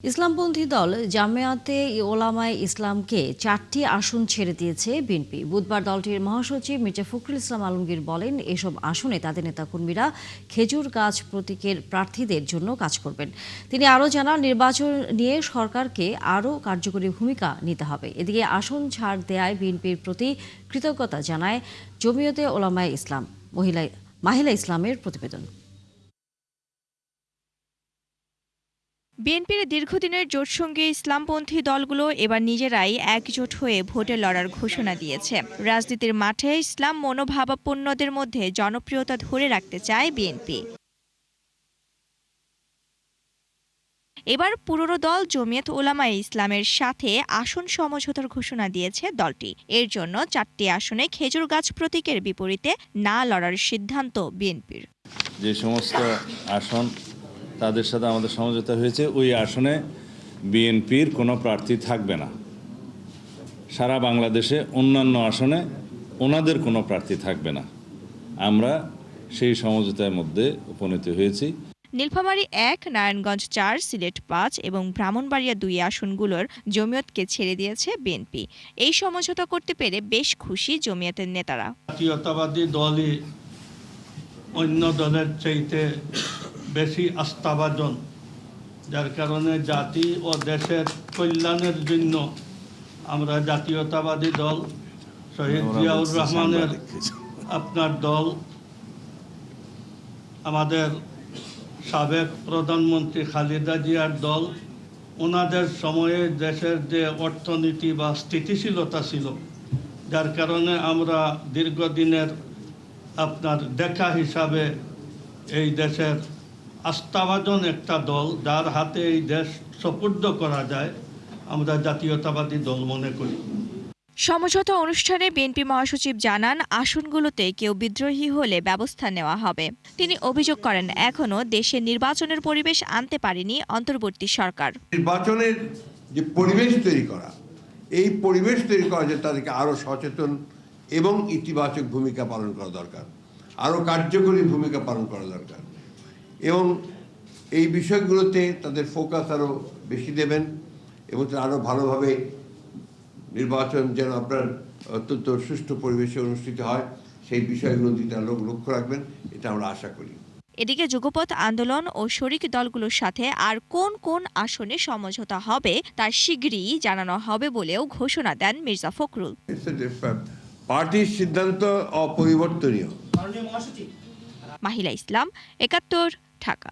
ইসলামপন্থী দল জামিয়াতে ওলামায়ে ইসলামকে 4টি আসন ছেড়ে দিয়েছে বিএনপি। বুধবার দলটির মহাসচিব মির্জা ফখরুল ইসলাম আলমগীর বলেন, এসব আসনে তাদের নেতাকর্মীরা খেজুর গাছ প্রতীকের প্রার্থীদের জন্য কাজ করবেন। তিনি আরও জানান, নির্বাচন নিয়ে সরকারকে আরও কার্যকরী ভূমিকা নিতে হবে। এদিকে আসন ছাড় দেয়ায় বিএনপির প্রতি কৃতজ্ঞতা জানায় জমিয়তে ওলামায়ে ইসলাম। মাহিলা ইসলামের প্রতিবেদন। বিএনপির দীর্ঘদিনের জোটসঙ্গী ইসলামপন্থী দলগুলো এবার নিজেরাই একজোট হয়ে ভোটে লড়ার ঘোষণা দিয়েছে। রাজনীতির মাঠে ইসলাম মনোভাবাপন্নদের মধ্যে জনপ্রিয়তা ধরে রাখতে চায় বিএনপি। এবার পুরনো দল জমিয়ত ওলামায়ে ইসলামের সাথে আসন সমঝোতার ঘোষণা দিয়েছে দলটি। এর জন্য 4টি আসনে খেজুর গাছ প্রতীকের বিপরীতে না লড়ার সিদ্ধান্ত বিএনপির। যে সমস্ত আসন তাদের সাথে আমাদের সমঝোতা হয়েছে, ওই আসনে বিএনপির কোনো প্রার্থী থাকবে না। সারা বাংলাদেশে অন্যান্য আসনে ওনাদের কোনো প্রার্থী থাকবে না। আমরা সেই সমঝোতার মধ্যে উপনীত হয়েছি। নীলফামারী 1, নারায়ণগঞ্জ 4, সিলেট 5 এবং ব্রাহ্মণবাড়িয়া 2 আসনগুলোর জমিয়তকে ছেড়ে দিয়েছে বিএনপি। এই সমঝোতা করতে পেরে বেশ খুশি জমিয়তের নেতারা। জাতীয়তাবাদী দলই অন্য দলের চাইতে বেশি আস্থাভাজন, যার কারণে জাতি ও দেশের কল্যাণের জন্য আমরা জাতীয়তাবাদী দল শহীদ জিয়াউর রহমানের আপনার দল, আমাদের সাবেক প্রধানমন্ত্রী খালেদা জিয়ার দল, ওনাদের সময়ে দেশের যে অর্থনীতি বা স্থিতিশীলতা ছিল, যার কারণে আমরা দীর্ঘদিনের আপনার দেখা হিসাবে এই দেশের আস্থাভাজন একটা দল, যার হাতে এই দেশ সুপর্দ করা যায়, আমরা জাতীয়তাবাদী দল মনে করি। সমঝোতা অনুষ্ঠানে বিএনপি মহাসচিব জানান, আসনগুলোতে কেউ বিদ্রোহী হলে ব্যবস্থা নেওয়া হবে। তিনি অভিযোগ করেন, এখনো দেশে নির্বাচনের পরিবেশ আনতে পারেনি অন্তর্বর্তী সরকার। নির্বাচনের যে পরিবেশ তৈরি করা, এই পরিবেশ তৈরি করা যে তাদেরকে আরো সচেতন এবং ইতিবাচক ভূমিকা পালন করা দরকার, আরো কার্যকরী ভূমিকা পালন করা দরকার এবং এই বিষয়গুলোতে তাদের ফোকাস আরো বেশি দেবেন এবং আরো ভালোভাবে নির্বাচন যেন আপনার অত্যন্ত সুষ্ঠু পরিবেশে অনুষ্ঠিত হয়, সেই বিষয়গুলো দিকে লক্ষ্য রাখবেন, এটা আমরা আশা করি। এদিকে যুগপৎ আন্দোলন ও শরিক দলগুলোর সাথে আর কোন কোন আসনে সমঝোতা হবে তা শিগগিরই জানানো হবে বলেও ঘোষণা দেন মির্জা ফখরুল। পার্টির সিদ্ধান্ত অপরিবর্তনীয়। মাহিলা ইসলাম, 71, ঢাকা।